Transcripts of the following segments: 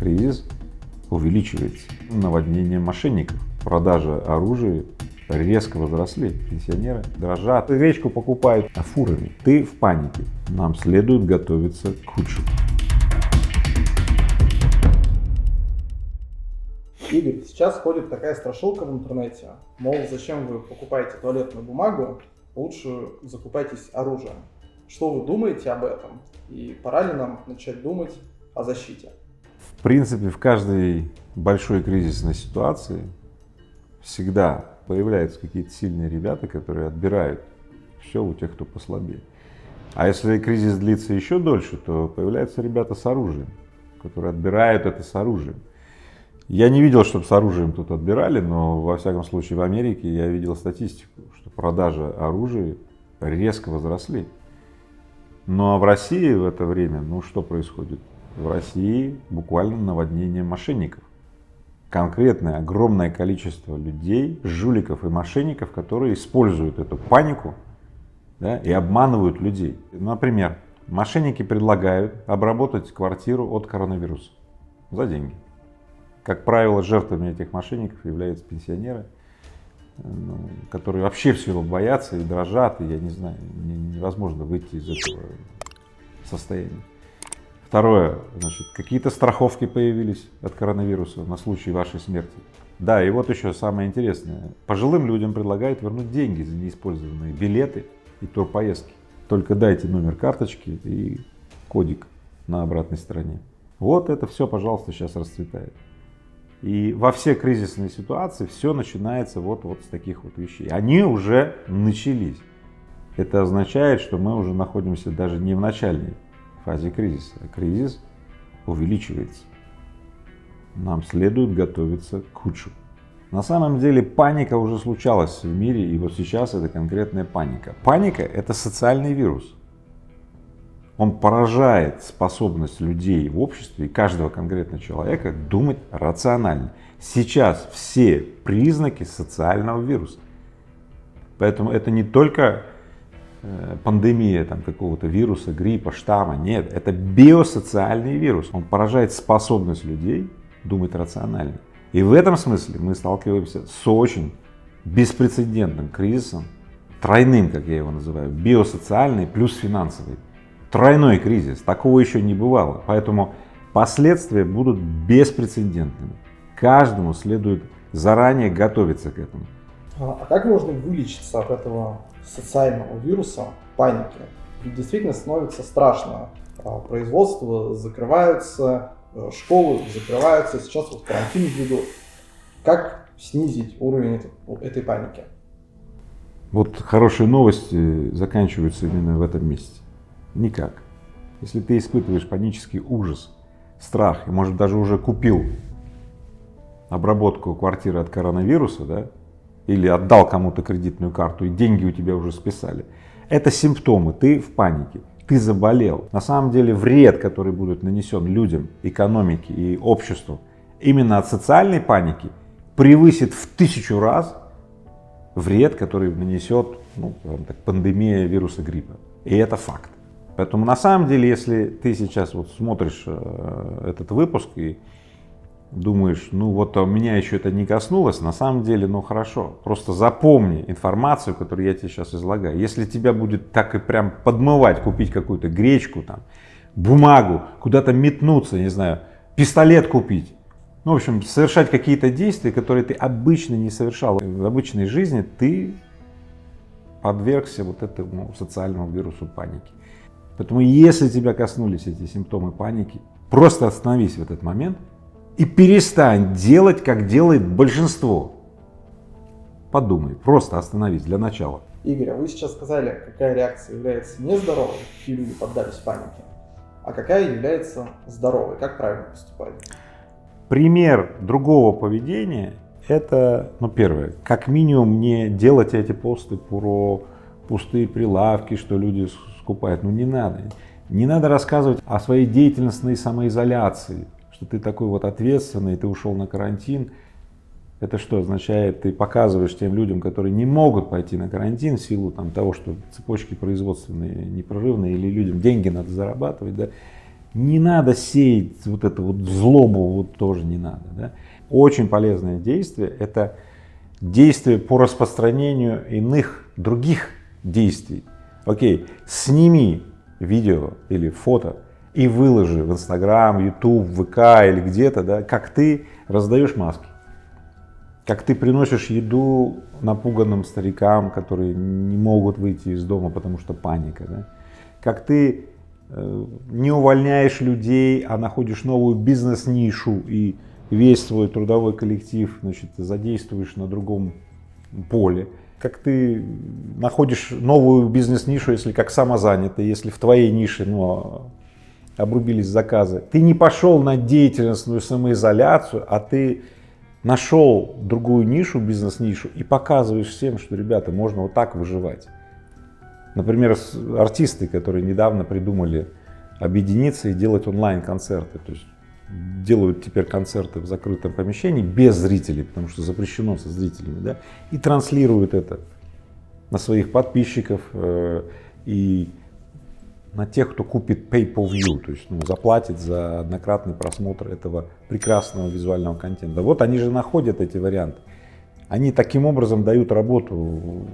Кризис увеличивается. Наводнение мошенников, продажа оружия резко возросли. Пенсионеры дрожат, гречку покупают фурами. Ты в панике. Нам следует готовиться к худшему. Игорь, сейчас ходит такая страшилка в интернете, мол, зачем вы покупаете туалетную бумагу, лучше закупайтесь оружием. Что вы думаете об этом? И пора ли нам начать думать о защите? В принципе, в каждой большой кризисной ситуации всегда появляются какие-то сильные ребята, которые отбирают все у тех, кто послабее. А если кризис длится еще дольше, то появляются ребята с оружием, которые отбирают это с оружием. Я не видел, чтобы с оружием тут отбирали, но во всяком случае в Америке я видел статистику, что продажа оружия резко возросли. Ну а в России в это время, что происходит? В России буквально наводнение мошенников. Конкретное огромное количество людей, жуликов и мошенников, которые используют эту панику, да, и обманывают людей. Например, мошенники предлагают обработать квартиру от коронавируса за деньги. Как правило, жертвами этих мошенников являются пенсионеры, которые вообще всего боятся и дрожат, и я не знаю, невозможно выйти из этого состояния. Второе, какие-то страховки появились от коронавируса на случай вашей смерти. Да, и вот еще самое интересное. Пожилым людям предлагают вернуть деньги за неиспользованные билеты и турпоездки. Только дайте номер карточки и кодик на обратной стороне. Вот это все, пожалуйста, сейчас расцветает. И во все кризисные ситуации все начинается вот с таких вот вещей. Они уже начались. Это означает, что мы уже находимся даже не в начальной фазе кризиса, а кризис увеличивается. Нам следует готовиться к худшему. На самом деле паника уже случалась в мире, и вот сейчас это конкретная паника. Паника — это социальный вирус. Он поражает способность людей в обществе и каждого конкретного человека думать рационально. Сейчас все признаки социального вируса. Поэтому это не только пандемия какого-то вируса, гриппа, штамма. Нет, это биосоциальный вирус. Он поражает способность людей думать рационально. И в этом смысле мы сталкиваемся с очень беспрецедентным кризисом, тройным, как я его называю, биосоциальный плюс финансовый. Тройной кризис, такого еще не бывало, поэтому последствия будут беспрецедентными. Каждому следует заранее готовиться к этому. А как можно вылечиться от этого социального вируса, паники? Ведь действительно становится страшно. Производства закрываются, школы закрываются, сейчас вот карантин введут. Как снизить уровень этой паники? Вот хорошие новости заканчиваются именно в этом месте. Никак. Если ты испытываешь панический ужас, страх, и, может, даже уже купил обработку квартиры от коронавируса, да, или отдал кому-то кредитную карту, и деньги у тебя уже списали, это симптомы, ты в панике, ты заболел. На самом деле вред, который будет нанесен людям, экономике и обществу именно от социальной паники, превысит в 1000 раз вред, который нанесет пандемия вируса гриппа. И это факт. Поэтому на самом деле, если ты сейчас смотришь этот выпуск и думаешь, меня еще это не коснулось, на самом деле, хорошо. Просто запомни информацию, которую я тебе сейчас излагаю. Если тебя будет так и прям подмывать купить какую-то гречку, бумагу, куда-то метнуться, не знаю, пистолет купить. В общем, совершать какие-то действия, которые ты обычно не совершал. В обычной жизни ты подвергся этому социальному вирусу паники. Поэтому если тебя коснулись эти симптомы паники, просто остановись в этот момент и перестань делать, как делает большинство. Подумай, просто остановись для начала. Игорь, а вы сейчас сказали, какая реакция является нездоровой, и люди поддались панике, а какая является здоровой, как правильно поступать? Пример другого поведения — это, первое, как минимум не делать эти посты про пустые прилавки, что люди скупают. Не надо. Не надо рассказывать о своей деятельностной самоизоляции, что ты такой ответственный, ты ушел на карантин. Это что означает? Ты показываешь тем людям, которые не могут пойти на карантин в силу того, что цепочки производственные непрерывные, или людям деньги надо зарабатывать, да? Не надо сеять вот эту вот злобу, вот тоже не надо. Да? Очень полезное действие – это действие по распространению иных, других действий. Окей, сними видео или фото и выложи в Инстаграм, Ютуб, ВК или где-то, да, как ты раздаешь маски. Как ты приносишь еду напуганным старикам, которые не могут выйти из дома, потому что паника. Да? Как ты не увольняешь людей, а находишь новую бизнес-нишу и весь свой трудовой коллектив, значит, задействуешь на другом поле. Как ты находишь новую бизнес-нишу, если как самозанятый, если в твоей нише обрубились заказы. Ты не пошел на деятельностную самоизоляцию, а ты нашел другую нишу, бизнес-нишу, и показываешь всем, что, ребята, можно вот так выживать. Например, артисты, которые недавно придумали объединиться и делать онлайн-концерты. То есть делают теперь концерты в закрытом помещении без зрителей, потому что запрещено со зрителями, да, и транслируют это на своих подписчиков и на тех, кто купит pay-per-view, то есть заплатит за однократный просмотр этого прекрасного визуального контента. Вот они же находят эти варианты. Они таким образом дают работу,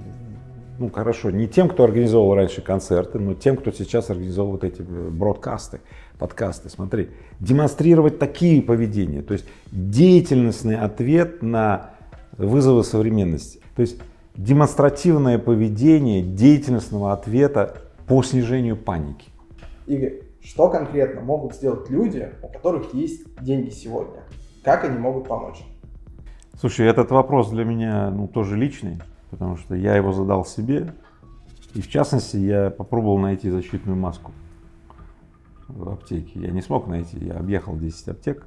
хорошо, не тем, кто организовал раньше концерты, но тем, кто сейчас организовывает эти бродкасты, подкасты. Смотри, демонстрировать такие поведения, то есть деятельностный ответ на вызовы современности. То есть демонстративное поведение деятельностного ответа по снижению паники. Игорь, что конкретно могут сделать люди, у которых есть деньги сегодня? Как они могут помочь? Слушай, этот вопрос для меня тоже личный, потому что я его задал себе. И в частности, я попробовал найти защитную маску в аптеке. Я не смог найти, я объехал 10 аптек.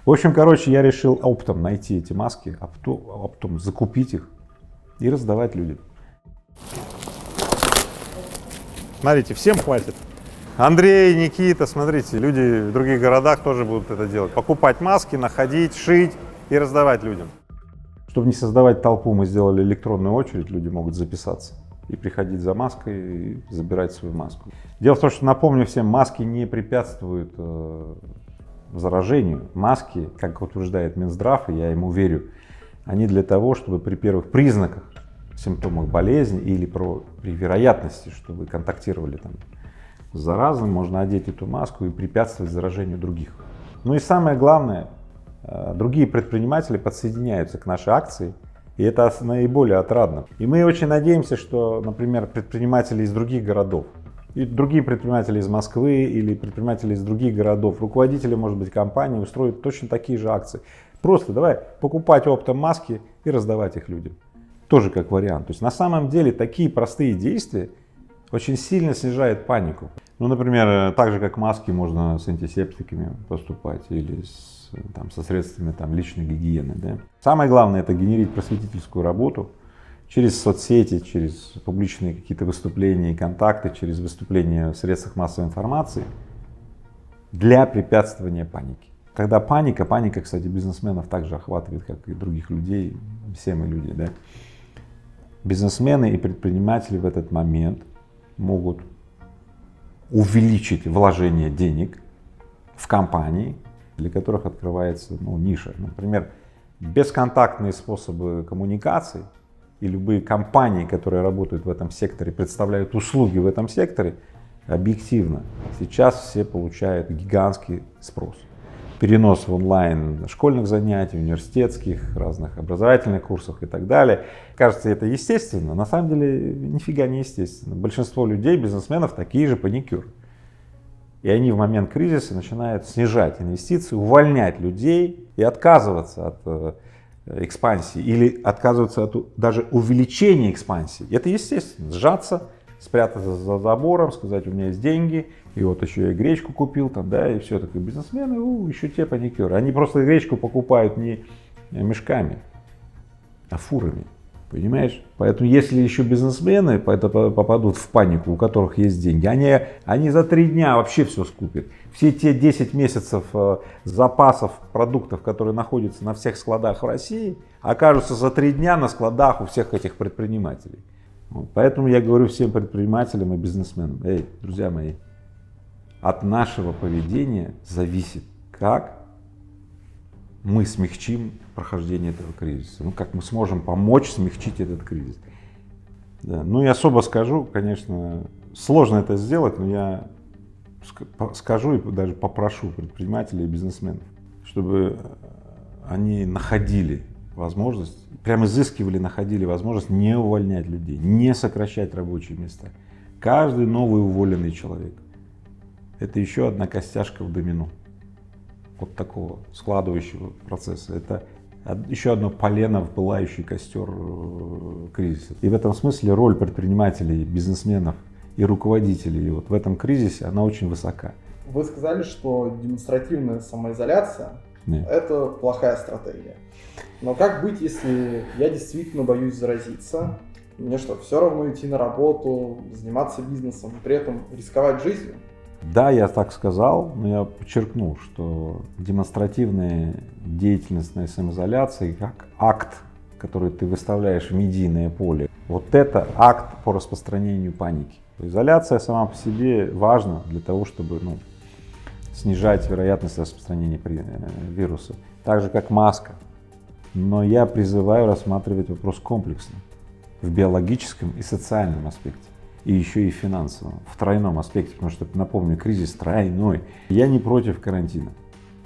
В общем, я решил оптом найти эти маски, оптом закупить их и раздавать людям. Смотрите, всем хватит. Андрей, Никита, смотрите, люди в других городах тоже будут это делать. Покупать маски, находить, шить и раздавать людям. Чтобы не создавать толпу, мы сделали электронную очередь, люди могут записаться и приходить за маской и забирать свою маску. Дело в том, что, напомню всем, маски не препятствуют заражению. Маски, как утверждает Минздрав, и я ему верю, они для того, чтобы при первых признаках, симптомах болезни или при вероятности, что вы контактировали с заразным, можно одеть эту маску и препятствовать заражению других. Ну и самое главное, другие предприниматели подсоединяются к нашей акции, и это наиболее отрадно. И мы очень надеемся, что, например, предприниматели из других городов, и другие предприниматели из Москвы или предприниматели из других городов, руководители, может быть, компаний устроят точно такие же акции. Просто давай покупать оптом маски и раздавать их людям. Тоже как вариант. То есть на самом деле такие простые действия очень сильно снижают панику. Например, так же как маски можно с антисептиками поступать или со средствами личной гигиены. Да? Самое главное — это генерить просветительскую работу через соцсети, через публичные какие-то выступления и контакты, через выступления в средствах массовой информации для препятствования панике. Когда паника, кстати, бизнесменов также охватывает, как и других людей, все мы люди. Да? Бизнесмены и предприниматели в этот момент могут увеличить вложение денег в компании, для которых открывается ниша. Например, бесконтактные способы коммуникации и любые компании, которые работают в этом секторе, представляют услуги в этом секторе, объективно сейчас все получают гигантский спрос. Перенос в онлайн школьных занятий, университетских, разных образовательных курсов и так далее. Кажется, это естественно. На самом деле нифига не естественно. Большинство людей, бизнесменов, такие же паникеры. И они в момент кризиса начинают снижать инвестиции, увольнять людей и отказываться от экспансии или отказываться от даже увеличения экспансии. Это естественно. Сжаться, спрятаться за забором, сказать: у меня есть деньги, и вот еще я гречку купил, и все, такие бизнесмены, еще те паникеры. Они просто гречку покупают не мешками, а фурами, понимаешь? Поэтому если еще бизнесмены попадут в панику, у которых есть деньги, они за 3 дня вообще все скупят. Все те 10 месяцев запасов продуктов, которые находятся на всех складах в России, окажутся за 3 дня на складах у всех этих предпринимателей. Поэтому я говорю всем предпринимателям и бизнесменам: эй, друзья мои, от нашего поведения зависит, как мы смягчим прохождение этого кризиса, ну, как мы сможем помочь смягчить этот кризис. Да. Ну и особо скажу, конечно, сложно это сделать, но я скажу и даже попрошу предпринимателей и бизнесменов, чтобы они находили возможность, прям изыскивали, находили возможность не увольнять людей, не сокращать рабочие места. Каждый новый уволенный человек — это еще одна костяшка в домино вот такого складывающего процесса. Это еще одно полено в пылающий костер кризиса. И в этом смысле роль предпринимателей, бизнесменов и руководителей вот в этом кризисе, она очень высока. Вы сказали, что демонстративная самоизоляция Нет. это плохая стратегия. Но как быть, если я действительно боюсь заразиться? Мне что, все равно идти на работу, заниматься бизнесом, при этом рисковать жизнью? Да, я так сказал, но я подчеркнул, что демонстративная деятельностная самоизоляция как акт, который ты выставляешь в медийное поле, вот это акт по распространению паники. Изоляция сама по себе важна для того, чтобы снижать вероятность распространения вируса, так же как маска. Но я призываю рассматривать вопрос комплексно, в биологическом и социальном аспекте. И еще и финансовом, в тройном аспекте, потому что, напомню, кризис тройной. Я не против карантина,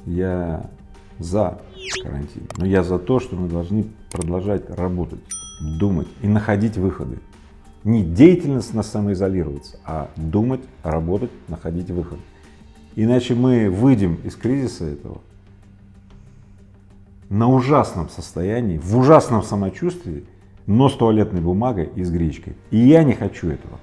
я за карантин, но я за то, что мы должны продолжать работать, думать и находить выходы. Не деятельностно самоизолироваться, а думать, работать, находить выход. Иначе мы выйдем из кризиса этого на ужасном состоянии, в ужасном самочувствии, но с туалетной бумагой и с гречкой. И я не хочу этого.